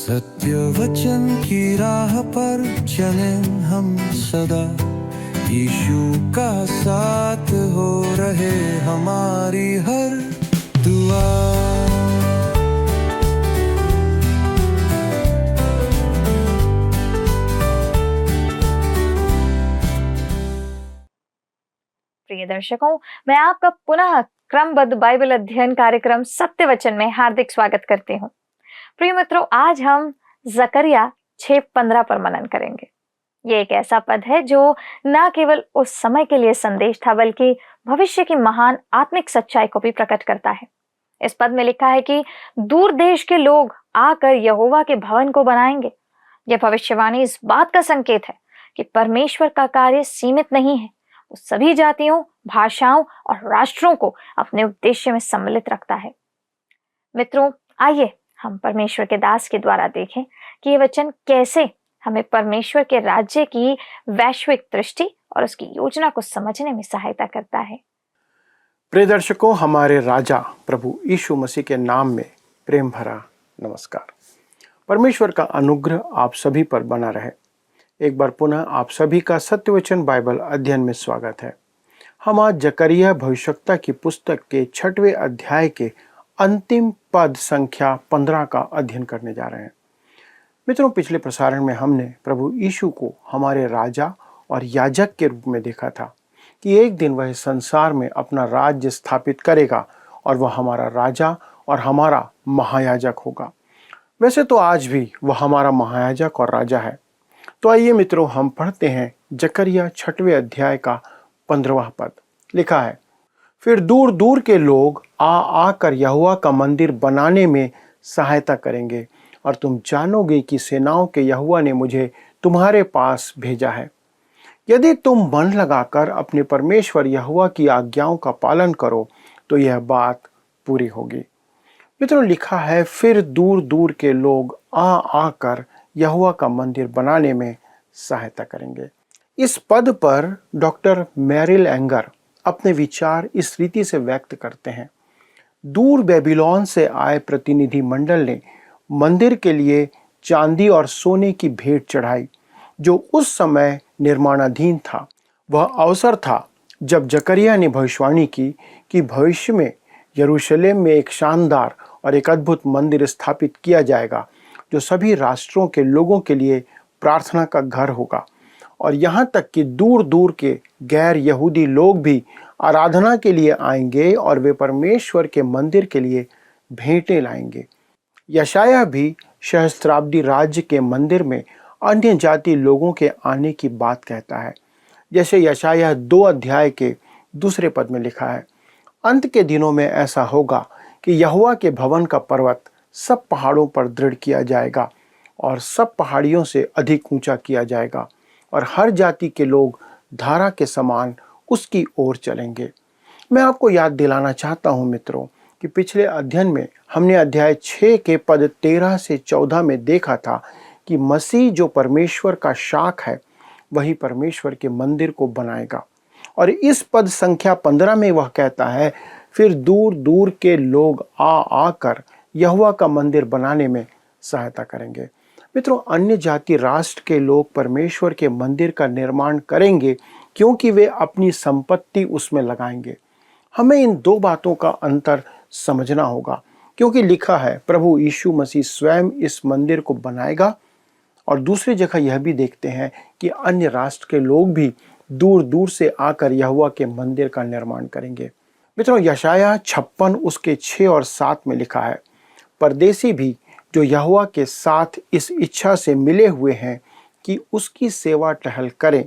सत्य वचन की राह पर चलें हम सदा, यीशु का साथ हो रहे हमारी हर दुआ। प्रिय दर्शकों, मैं आपका पुनः क्रमबद्ध बाइबल अध्ययन कार्यक्रम सत्य वचन में हार्दिक स्वागत करती हूँ। प्रिय मित्रों, आज हम जकरिया 6:15 पर मनन करेंगे। ये एक ऐसा पद है जो न केवल उस समय के लिए संदेश था, बल्कि भविष्य की महान आत्मिक सच्चाई को भी प्रकट करता है। इस पद में लिखा है कि दूर देश के लोग आकर यहोवा के भवन को बनाएंगे। यह भविष्यवाणी इस बात का संकेत है कि परमेश्वर का कार्य सीमित नहीं है, वो सभी जातियों, भाषाओं और राष्ट्रों को अपने उद्देश्य में सम्मिलित रखता है। मित्रों, आइए हम परमेश्वर के दास के द्वारा देखें कि ये वचन कैसे हमें परमेश्वर के राज्य की वैश्विक दृष्टि और उसकी योजना को समझने में सहायता करता है। प्रिय दर्शकों, हमारे राजा प्रभु यीशु मसीह के नाम में प्रेम भरा नमस्कार। परमेश्वर का अनुग्रह आप सभी पर बना रहे। एक बार पुनः आप सभी का सत्यवचन बाइबल अध्ययन में स्वागत है। हम आज जकरिया भविष्यवक्ता की पुस्तक के 6वें अध्याय के अंतिम पद संख्या 15 का अध्ययन करने जा रहे हैं। मित्रों, पिछले प्रसारण में हमने प्रभु यीशु को हमारे राजा और याजक के रूप में देखा था कि एक दिन वह संसार में अपना राज्य स्थापित करेगा और वह हमारा राजा और हमारा महायाजक होगा। वैसे तो आज भी वह हमारा महायाजक और राजा है। तो आइए मित्रों, हम पढ़ते हैं जकरिया 6वें अध्याय का 15वां पद। लिखा है, फिर दूर दूर के लोग आकर यहोवा का मंदिर बनाने में सहायता करेंगे और तुम जानोगे कि सेनाओं के यहोवा ने मुझे तुम्हारे पास भेजा है। यदि तुम मन लगाकर अपने परमेश्वर यहोवा की आज्ञाओं का पालन करो तो यह बात पूरी होगी। मित्रों, लिखा है फिर दूर दूर के लोग आकर यहोवा का मंदिर बनाने में सहायता करेंगे। इस पद पर डॉक्टर मैरिल एंगर अपने विचार इस रीति से व्यक्त करते हैं। दूर बेबीलोन से आए प्रतिनिधि मंडल ने मंदिर के लिए चांदी और सोने की भेंट चढ़ाई, जो उस समय निर्माणाधीन था। वह अवसर था जब जकरिया ने भविष्यवाणी की कि भविष्य में यरूशलेम में एक शानदार और एक अद्भुत मंदिर स्थापित किया जाएगा, जो सभी राष्ट्रों के लोगों के लिए प्रार्थना का घर होगा, और यहाँ तक कि दूर दूर के गैर यहूदी लोग भी आराधना के लिए आएंगे और वे परमेश्वर के मंदिर के लिए भेंटें लाएंगे। यशायाह भी सहस्त्राब्दी राज्य के मंदिर में अन्य जाति लोगों के आने की बात कहता है। जैसे यशायाह 2 अध्याय के 2 पद में लिखा है, अंत के दिनों में ऐसा होगा कि यहोवा के भवन का पर्वत सब पहाड़ों पर दृढ़ किया जाएगा और सब पहाड़ियों से अधिक ऊंचा किया जाएगा, और हर जाति के लोग धारा के समान उसकी ओर चलेंगे। मैं आपको याद दिलाना चाहता हूं मित्रों कि पिछले अध्ययन में हमने अध्याय 6 के पद 13 से 14 में देखा था कि मसीह जो परमेश्वर का शाख है वही परमेश्वर के मंदिर को बनाएगा। और इस पद संख्या 15 में वह कहता है, फिर दूर दूर के लोग आकर यहोवा का मंदिर बनाने में सहायता करेंगे। मित्रों, अन्य जाति राष्ट्र के लोग परमेश्वर के मंदिर का निर्माण करेंगे क्योंकि वे अपनी संपत्ति उसमें लगाएंगे। हमें इन दो बातों का अंतर समझना होगा, क्योंकि लिखा है प्रभु यीशु मसीह स्वयं इस मंदिर को बनाएगा, और दूसरी जगह यह भी देखते हैं कि अन्य राष्ट्र के लोग भी दूर दूर से आकर यहोवा के मंदिर का निर्माण करेंगे। मित्रों, यशायाह 56 उसके 6 और 7 में लिखा है, परदेसी भी जो यहोवा के साथ इस इच्छा से मिले हुए हैं कि उसकी सेवा टहल करें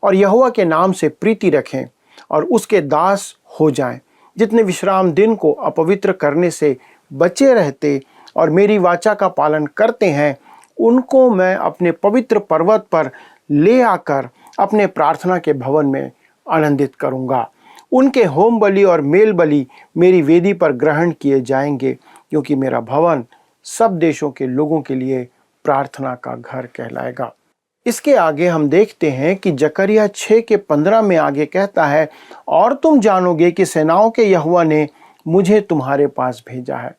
और यहोवा के नाम से प्रीति रखें और उसके दास हो जाएं, जितने विश्राम दिन को अपवित्र करने से बचे रहते और मेरी वाचा का पालन करते हैं, उनको मैं अपने पवित्र पर्वत पर ले आकर अपने प्रार्थना के भवन में आनंदित करूंगा। उनके होम बलि और मेल बलि मेरी वेदी पर ग्रहण किए जाएंगे, क्योंकि मेरा भवन सब देशों के लोगों के लिए प्रार्थना का घर कहलाएगा। इसके आगे हम देखते हैं कि जकरिया 6 के 15 में आगे कहता है, और तुम जानोगे कि सेनाओं के यहोवा ने मुझे तुम्हारे पास भेजा है।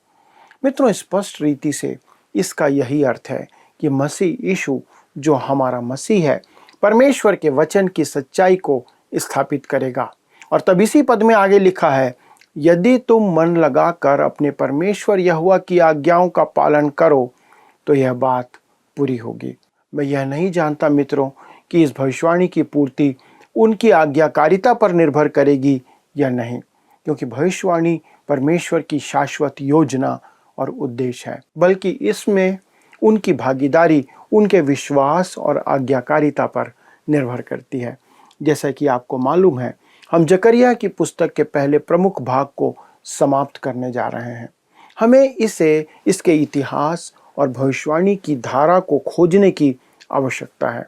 मित्रों, स्पष्ट रीति से इसका यही अर्थ है कि मसीह यीशु जो हमारा मसीह है, परमेश्वर के वचन की सच्चाई को स्थापित करेगा। और तब इसी पद में आगे लिखा है, यदि तुम मन लगाकर अपने परमेश्वर यहोवा की आज्ञाओं का पालन करो तो यह बात पूरी होगी। मैं यह नहीं जानता मित्रों कि इस भविष्यवाणी की पूर्ति उनकी आज्ञाकारिता पर निर्भर करेगी या नहीं, क्योंकि भविष्यवाणी परमेश्वर की शाश्वत योजना और उद्देश्य है, बल्कि इसमें उनकी भागीदारी उनके विश्वास और आज्ञाकारिता पर निर्भर करती है। जैसा कि आपको मालूम है, हम जकरिया की पुस्तक के पहले प्रमुख भाग को समाप्त करने जा रहे हैं। हमें इसके इतिहास और भविष्यवाणी की धारा को खोजने की आवश्यकता है।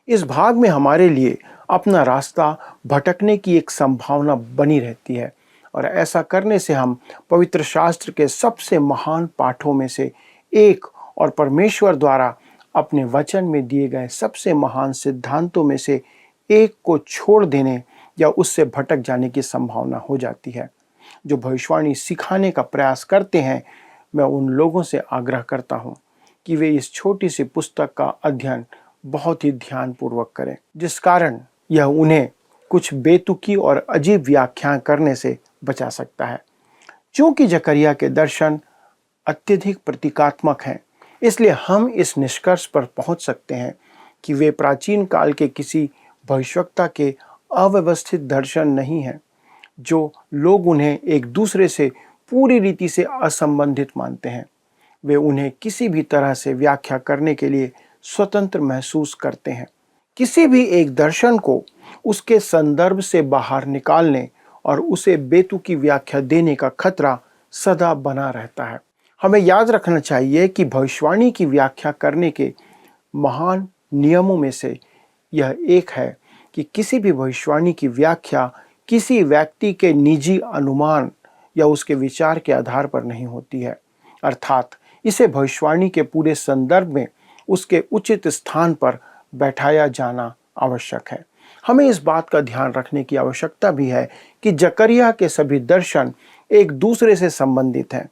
इस भाग में हमारे लिए अपना रास्ता भटकने की एक संभावना बनी रहती है, और ऐसा करने से हम पवित्र शास्त्र के सबसे महान पाठों में से एक और परमेश्वर द्वारा अपने वचन में दिए गए सबसे महान सिद्धांतों में से एक को छोड़ देने या उससे भटक जाने की संभावना हो जाती है। जो भविष्यवाणी सिखाने का प्रयास करते हैं, मैं उन लोगों से आग्रह करता हूँ कि वे इस छोटी सी पुस्तक का अध्ययन बहुत ही ध्यानपूर्वक करें, जिस कारण यह उन्हें कुछ बेतुकी और अजीब व्याख्याएं करने से बचा सकता है। क्योंकि जकरिया के दर्शन अत्यधिक प्रतीकात्मक हैं, इसलिए हम इस निष्कर्ष पर पहुंच सकते हैं कि वे प्राचीन काल के किसी भविष्यवक्ता के अव्यवस्थित दर्शन नहीं हैं, जो लोग उन्हें एक दूसरे से पूरी रीति से असंबंधित मानते हैं। वे उन्हें किसी भी तरह से व्याख्या करने के लिए स्वतंत्र महसूस करते हैं। किसी भी एक दर्शन को उसके संदर्भ से बाहर निकालने और उसे बेतुकी व्याख्या देने का खतरा सदा बना रहता है। हमें याद रखना चाहिए कि भविष्यवाणी की व्याख्या करने के महान नियमों में से यह एक है कि किसी भी भविष्यवाणी की व्याख्या किसी व्यक्ति के निजी अनुमान या उसके विचार के आधार पर नहीं होती है, अर्थात इसे भविष्यवाणी के पूरे संदर्भ में उसके उचित स्थान पर बैठाया जाना आवश्यक है। हमें इस बात का ध्यान रखने की आवश्यकता भी है कि जकरिया के सभी दर्शन एक दूसरे से संबंधित हैं,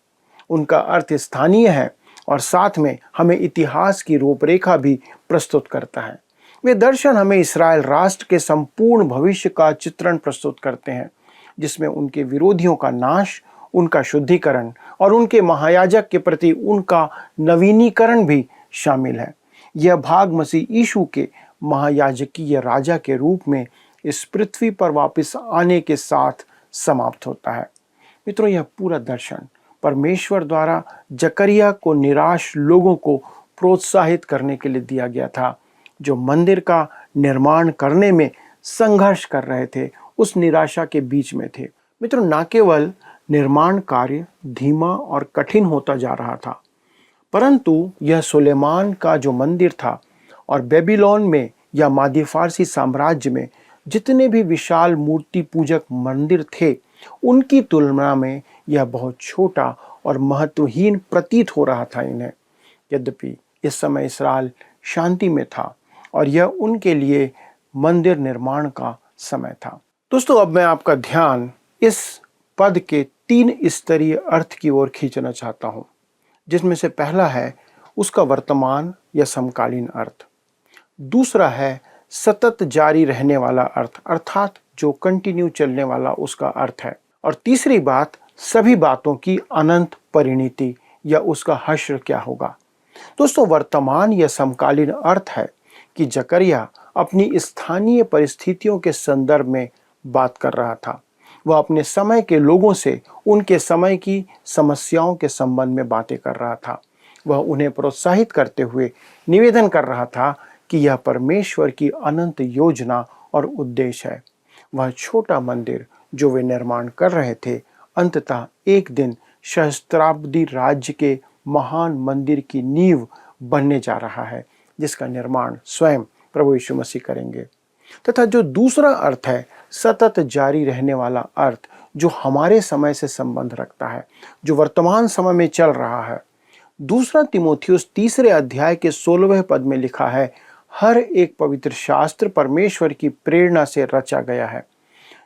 उनका अर्थ स्थानीय है और साथ में हमें इतिहास की रूपरेखा भी प्रस्तुत करता है। वे दर्शन हमें इस्राएल राष्ट्र के संपूर्ण भविष्य का चित्रण प्रस्तुत करते हैं, जिसमें उनके विरोधियों का नाश, उनका शुद्धिकरण और उनके महायाजक के प्रति उनका नवीनीकरण भी शामिल है। यह भाग मसीह यीशु के महायाजकीय राजा के रूप में इस पृथ्वी पर वापस आने के साथ समाप्त होता है। मित्रों, यह पूरा दर्शन परमेश्वर द्वारा जकरिया को निराश लोगों को प्रोत्साहित करने के लिए दिया गया था, जो मंदिर का निर्माण करने में संघर्ष कर रहे थे, उस निराशा के बीच में थे। मित्रों, न केवल निर्माण कार्य धीमा और कठिन होता जा रहा था, परंतु यह सुलेमान का जो मंदिर था और बेबीलोन में या मादी फारसी साम्राज्य में जितने भी विशाल मूर्ति पूजक मंदिर थे, उनकी तुलना में यह बहुत छोटा और महत्वहीन प्रतीत हो रहा था इन्हें। यद्यपि इस समय इस्राएल शांति में था और यह उनके लिए मंदिर निर्माण का समय था। दोस्तों, अब मैं आपका ध्यान इस पद के 3 स्तरीय अर्थ की ओर खींचना चाहता हूं, जिसमें से पहला है उसका वर्तमान या समकालीन अर्थ, दूसरा है सतत जारी रहने वाला अर्थ, अर्थात जो कंटिन्यू चलने वाला उसका अर्थ है, और तीसरी बात सभी बातों की अनंत परिणति या उसका हश्र क्या होगा। दोस्तों, वर्तमान या समकालीन अर्थ है कि जकरिया अपनी स्थानीय परिस्थितियों के संदर्भ में बात कर रहा था। वह अपने समय के लोगों से उनके समय की समस्याओं के संबंध में बातें कर रहा था। वह उन्हें प्रोत्साहित करते हुए निवेदन कर रहा था कि यह परमेश्वर की अनंत योजना और उद्देश्य है। वह छोटा मंदिर जो वे निर्माण कर रहे थे, अंततः एक दिन सहस्त्राब्दी राज्य के महान मंदिर की नींव बनने जा रहा है, जिसका निर्माण स्वयं प्रभु यीशु मसीह करेंगे। तथा जो दूसरा अर्थ है सतत जारी रहने वाला अर्थ, जो हमारे समय से संबंध रखता है, जो वर्तमान समय में चल रहा है। दूसरा तीमुथियुस 3 अध्याय के 16वें पद में लिखा है, हर एक पवित्र शास्त्र परमेश्वर की प्रेरणा से रचा गया है।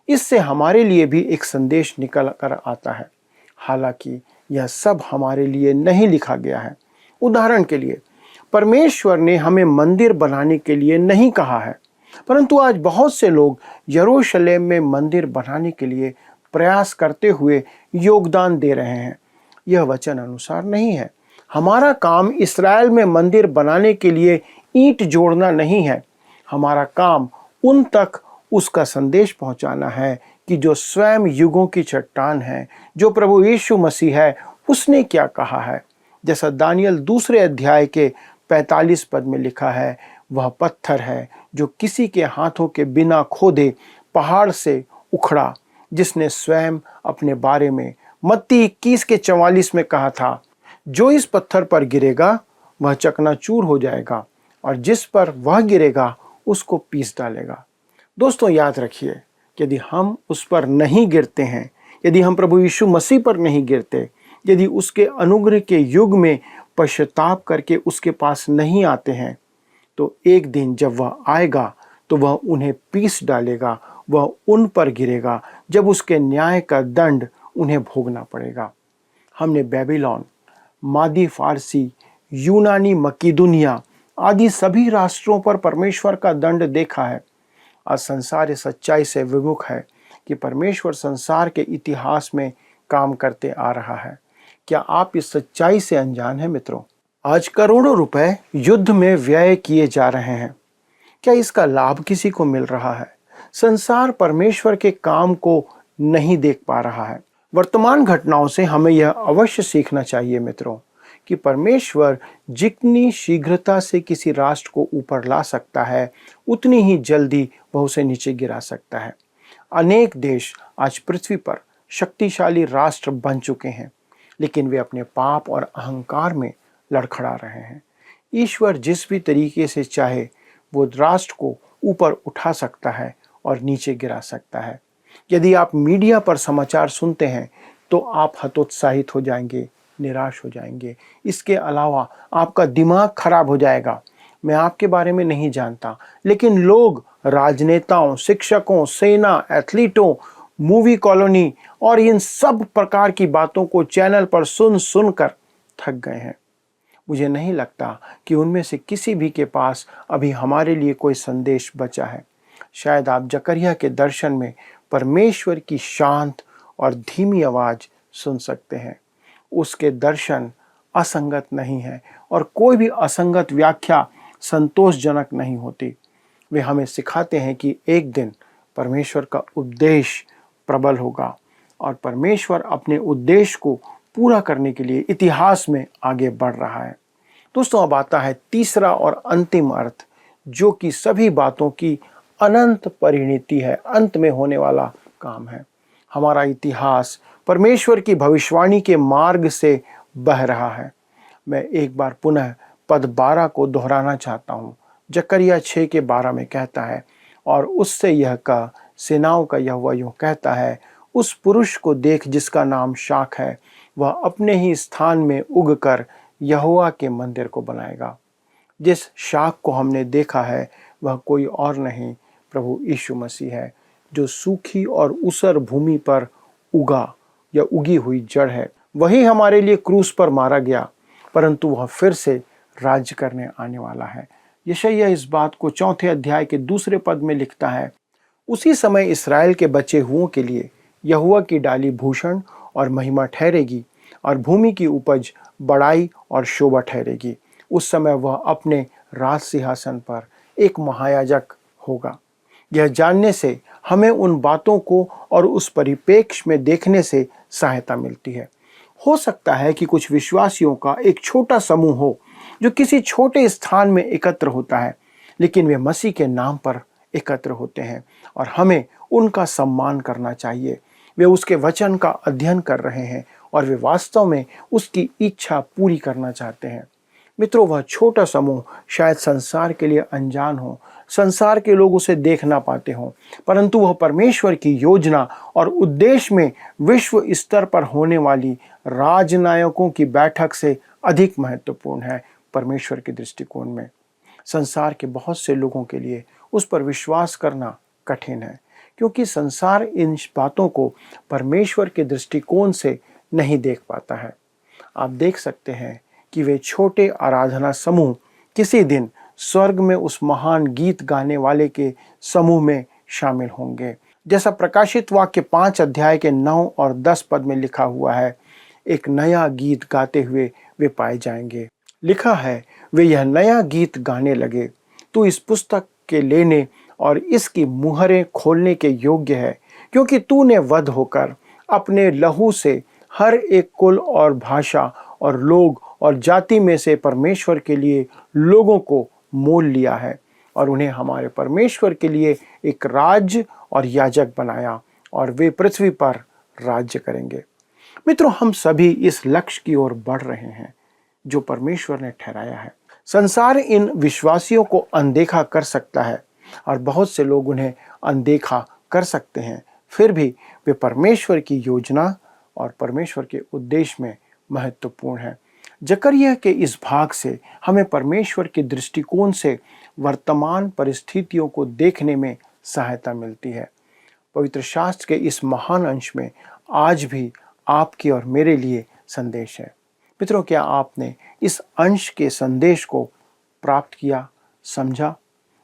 इससे हमारे लिए भी एक संदेश निकल कर आता है। हालांकि यह सब हमारे लिए नहीं लिखा गया है, उदाहरण के लिए, परमेश्वर ने हमें मंदिर बनाने के लिए नहीं कहा है, परंतु आज बहुत से लोग यरूशलेम में मंदिर बनाने के लिए प्रयास करते हुए योगदान दे रहे हैं। यह वचन अनुसार नहीं है। हमारा काम इस्राएल में मंदिर बनाने के लिए ईंट जोड़ना नहीं है। हमारा काम उन तक उसका संदेश पहुंचाना है कि जो स्वयं युगों की चट्टान है, जो प्रभु यीशु मसीह है, उसने क्या कहा है। जैसा दानियल 2 अध्याय के 45 पद में लिखा है, वह पत्थर है जो किसी के हाथों के बिना खोदे पहाड़ से उखड़ा, जिसने स्वयं अपने बारे में मत्ती 21 के 44 में कहा था, जो इस पत्थर पर गिरेगा वह चकनाचूर हो जाएगा और जिस पर वह गिरेगा उसको पीस डालेगा। दोस्तों, याद रखिए, यदि हम उस पर नहीं गिरते हैं, यदि हम प्रभु यीशु मसीह पर नहीं गिरते, यदि उसके अनुग्रह के युग में पश्चाताप करके उसके पास नहीं आते हैं, तो एक दिन जब वह आएगा तो वह उन्हें पीस डालेगा, वह उन पर गिरेगा, जब उसके न्याय का दंड उन्हें भोगना पड़ेगा। हमने बेबीलोन, मादी फारसी, यूनानी, मकीदुनिया आदि सभी राष्ट्रों पर परमेश्वर का दंड देखा है। आज संसार इस सच्चाई से विमुख है कि परमेश्वर संसार के इतिहास में काम करते आ रहा है। क्या आप इस सच्चाई से अनजान हैं मित्रों? आज करोड़ों रुपए युद्ध में व्यय किए जा रहे हैं। क्या इसका लाभ किसी को मिल रहा है? संसार परमेश्वर के काम को नहीं देख पा रहा है। वर्तमान घटनाओं से हमें यह अवश्य सीखना चाहिए मित्रों कि परमेश्वर जितनी शीघ्रता से किसी राष्ट्र को ऊपर ला सकता है, उतनी ही जल्दी वह उसे नीचे गिरा सकता है। अनेक देश आज पृथ्वी पर शक्तिशाली राष्ट्र बन चुके हैं, लेकिन वे अपने पाप और अहंकार में लड़खड़ा रहे हैं। ईश्वर जिस भी तरीके से चाहे वो राष्ट्र को ऊपर उठा सकता है और नीचे गिरा सकता है। यदि आप मीडिया पर समाचार सुनते हैं तो आप हतोत्साहित हो जाएंगे, निराश हो जाएंगे। इसके अलावा आपका दिमाग खराब हो जाएगा। मैं आपके बारे में नहीं जानता, लेकिन लोग राजनेताओं, शिक्षकों, सेना, एथलीटों, मूवी कॉलोनी और इन सब प्रकार की बातों को चैनल पर सुन सुनकर थक गए हैं। मुझे नहीं लगता कि उनमें से किसी भी के पास अभी हमारे लिए कोई संदेश बचा है। शायद आप जकरिया के दर्शन में परमेश्वर की शांत और धीमी आवाज सुन सकते हैं। उसके दर्शन असंगत नहीं है और कोई भी असंगत व्याख्या संतोषजनक नहीं होती। वे हमें सिखाते हैं कि एक दिन परमेश्वर का उद्देश्य प्रबल होगा और परमेश्वर अपने उद्देश्य को पूरा करने के लिए इतिहास में आगे बढ़ रहा है। दोस्तों, अब आता है तीसरा और अंतिम अर्थ, जो कि सभी बातों की अनंत परिणति है, अंत में होने वाला काम है। हमारा इतिहास परमेश्वर की भविष्यवाणी के मार्ग से बह रहा है। मैं एक बार पुनः पद 12 को दोहराना चाहता हूँ। जकरिया 6 के 12 में कहता है, और उससे यह कहा, सेनाओं का यहोवा यूं कहता है, उस पुरुष को देख जिसका नाम शाख है, वह अपने ही स्थान में उग कर यहोवा के मंदिर को बनाएगा। जिस शाख को हमने देखा है वह कोई और नहीं, प्रभु यीशु मसीह है, जो सूखी और ऊसर भूमि पर उगा या उगी हुई जड़ है। वही हमारे लिए क्रूस पर मारा गया, परंतु वह फिर से राज्य करने आने वाला है। यशायाह इस बात को 4 अध्याय के 2 पद में लिखता है, उसी समय इस्राएल के बचे हुओं के लिए यहोवा की डाली भूषण और महिमा ठहरेगी और भूमि की उपज बड़ाई और शोभा ठहरेगी। उस समय वह अपने राज सिंहासन पर एक महायाजक होगा। यह जानने से हमें उन बातों को और उस परिप्रेक्ष्य में देखने से सहायता मिलती है। हो सकता है कि कुछ विश्वासियों का एक छोटा समूह हो जो किसी छोटे स्थान में एकत्र होता है, लेकिन वे मसीह के नाम पर एकत्र होते हैं और हमें उनका सम्मान करना चाहिए। वे उसके वचन का अध्ययन कर रहे हैं और वे वास्तव में उसकी इच्छा पूरी करना चाहते हैं। मित्रों, वह छोटा समूह शायद संसार के लिए अनजान हो, संसार के लोग उसे देख ना पाते हों, परंतु वह परमेश्वर की योजना और उद्देश्य में विश्व स्तर पर होने वाली राजनायकों की बैठक से अधिक महत्वपूर्ण है। परमेश्वर के दृष्टिकोण में संसार के बहुत से लोगों के लिए उस पर विश्वास करना कठिन है, क्योंकि संसार इन बातों को परमेश्वर के दृष्टिकोण से नहीं देख पाता है। आप देख सकते हैं कि वे छोटे आराधना समूह किसी दिन स्वर्ग में उस महान गीत गाने वाले के समूह में शामिल होंगे। जैसा प्रकाशित वाक्य 5 अध्याय के 9 और 10 पद में लिखा हुआ है, एक नया गीत गाते हुए वे पाए जाएंगे। लिखा है, वे यह नया गीत गाने लगे, तू इस पुस्तक के लेने और इसकी मुहरें खोलने के योग्य है, क्योंकि तूने वध होकर अपने लहू से हर एक कुल और भाषा और लोग और जाति में से परमेश्वर के लिए लोगों को मोल लिया है और उन्हें हमारे परमेश्वर के लिए एक राज्य और याजक बनाया, और वे पृथ्वी पर राज्य करेंगे। मित्रों, हम सभी इस लक्ष्य की ओर बढ़ रहे हैं जो परमेश्वर ने ठहराया है। संसार इन विश्वासियों को अनदेखा कर सकता है और बहुत से लोग उन्हें अनदेखा कर सकते हैं, फिर भी वे परमेश्वर की योजना और परमेश्वर के उद्देश्य में महत्वपूर्ण है। जकरिया के इस भाग से हमें परमेश्वर के दृष्टिकोण से वर्तमान परिस्थितियों को देखने में सहायता मिलती है। पवित्र शास्त्र के इस महान अंश में आज भी आपके और मेरे लिए संदेश है। मित्रों, क्या आपने इस अंश के संदेश को प्राप्त किया, समझा?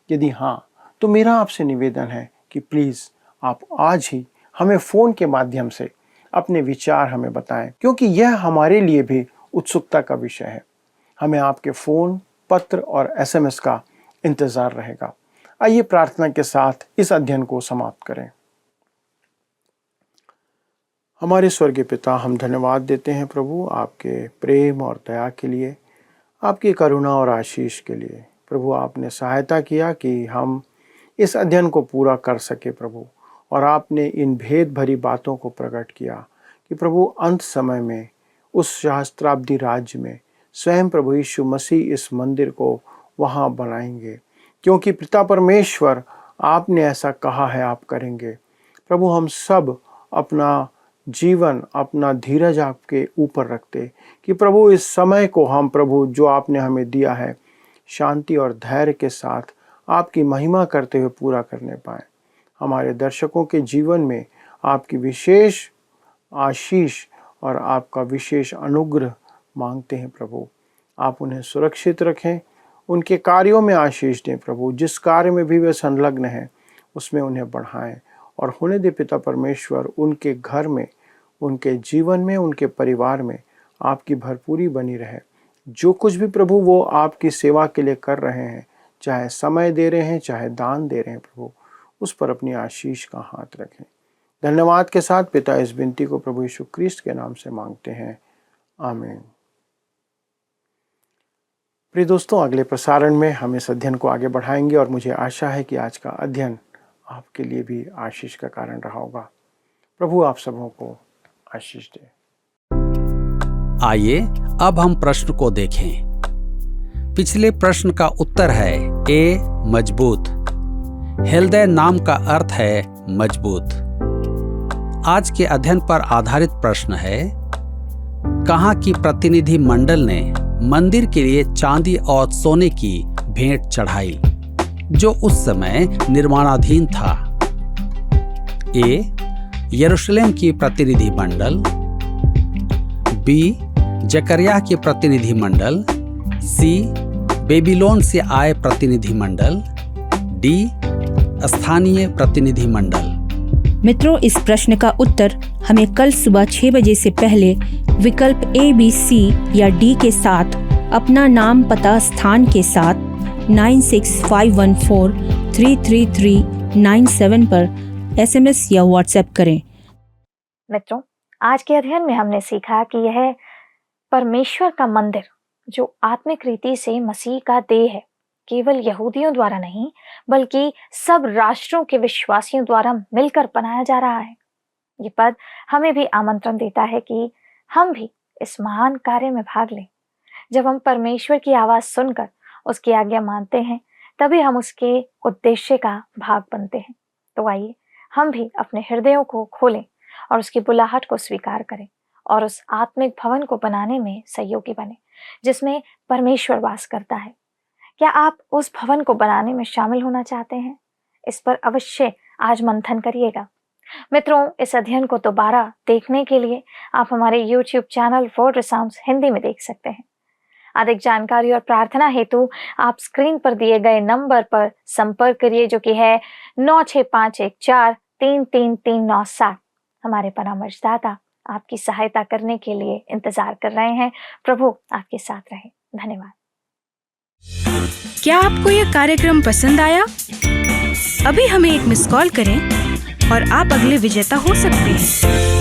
यदि हाँ, तो मेरा आपसे निवेदन है कि प्लीज़ आप आज ही हमें फ़ोन के माध्यम से अपने विचार हमें बताएं, क्योंकि यह हमारे लिए भी उत्सुकता का विषय है। हमें आपके फ़ोन, पत्र और SMS का इंतज़ार रहेगा। आइए प्रार्थना के साथ इस अध्ययन को समाप्त करें। हमारे स्वर्गीय पिता, हम धन्यवाद देते हैं प्रभु आपके प्रेम और दया के लिए, आपकी करुणा और आशीष के लिए। प्रभु, आपने सहायता किया कि हम इस अध्ययन को पूरा कर सके प्रभु, और आपने इन भेद भरी बातों को प्रकट किया कि प्रभु अंत समय में उस सहस्त्राब्दी राज्य में स्वयं प्रभु यीशु मसीह इस मंदिर को वहाँ बनाएंगे, क्योंकि पिता परमेश्वर आपने ऐसा कहा है आप करेंगे। प्रभु, हम सब अपना जीवन, अपना धीरज आपके ऊपर रखते कि प्रभु इस समय को हम प्रभु जो आपने हमें दिया है शांति और धैर्य के साथ आपकी महिमा करते हुए पूरा करने पाएँ। हमारे दर्शकों के जीवन में आपकी विशेष आशीष और आपका विशेष अनुग्रह मांगते हैं प्रभु। आप उन्हें सुरक्षित रखें, उनके कार्यों में आशीष दें प्रभु। जिस कार्य में भी वे संलग्न हैं उसमें उन्हें बढ़ाएं और होने दे पिता परमेश्वर, उनके घर में, उनके जीवन में, उनके परिवार में आपकी भरपूरी बनी रहे। जो कुछ भी प्रभु वो आपकी सेवा के लिए कर रहे हैं, चाहे समय दे रहे हैं, चाहे दान दे रहे हैं प्रभु, उस पर अपनी आशीष का हाथ रखें। धन्यवाद के साथ पिता इस विनती को प्रभु यीशु क्रिस्त के नाम से मांगते हैं, आमीन। प्रिय दोस्तों, अगले प्रसारण में हम इस अध्ययन को आगे बढ़ाएंगे और मुझे आशा है कि आज का अध्ययन आपके लिए भी आशीष का कारण रहा होगा। प्रभु आप सबों को आशीष दे। आइए अब हम प्रश्न को देखें। पिछले प्रश्न का उत्तर है ए, मजबूत। हृदय नाम का अर्थ है मजबूत। आज के अध्ययन पर आधारित प्रश्न है, कहाँ की प्रतिनिधि मंडल ने मंदिर के लिए चांदी और सोने की भेंट चढ़ाई जो उस समय निर्माणाधीन था? ए, यरूशलेम की प्रतिनिधि मंडल, बी, जकरिया के प्रतिनिधि मंडल, सी, बेबीलोन से आए प्रतिनिधि मंडल, डी, स्थानीय प्रतिनिधि मंडल। मित्रों, इस प्रश्न का उत्तर हमें कल सुबह 6 बजे से पहले विकल्प A, B, C या D के साथ अपना नाम, पता, स्थान के साथ 9651433397 पर SMS या WhatsApp करें। मित्रों, आज के अध्ययन में हमने सीखा कि यह परमेश्वर का मंदिर जो आत्मिक रीति से मसीह का देह है, केवल यहूदियों द्वारा नहीं बल्कि सब राष्ट्रों के विश्वासियों द्वारा मिलकर बनाया जा रहा है। ये पद हमें भी आमंत्रण देता है कि हम भी इस महान कार्य में भाग लें। जब हम परमेश्वर की आवाज सुनकर उसकी आज्ञा मानते हैं, तभी हम उसके उद्देश्य का भाग बनते हैं। तो आइए हम भी अपने हृदयों को खोलें और उसकी बुलाहट को स्वीकार करें और उस आत्मिक भवन को बनाने में सहयोगी बने जिसमें परमेश्वर वास करता है। क्या आप उस भवन को बनाने में शामिल होना चाहते हैं? इस पर अवश्य आज मंथन करिएगा। मित्रों, इस अध्ययन को दोबारा देखने के लिए आप हमारे YouTube चैनल वर्ड रिसाउंड्स हिंदी में देख सकते हैं। अधिक जानकारी और प्रार्थना हेतु आप स्क्रीन पर दिए गए नंबर पर संपर्क करिए, जो कि है 9651433397। हमारे परामर्शदाता आपकी सहायता करने के लिए इंतजार कर रहे हैं। प्रभु आपके साथ रहे। धन्यवाद। क्या आपको यह कार्यक्रम पसंद आया? अभी हमें एक मिस कॉल करें और आप अगले विजेता हो सकते हैं।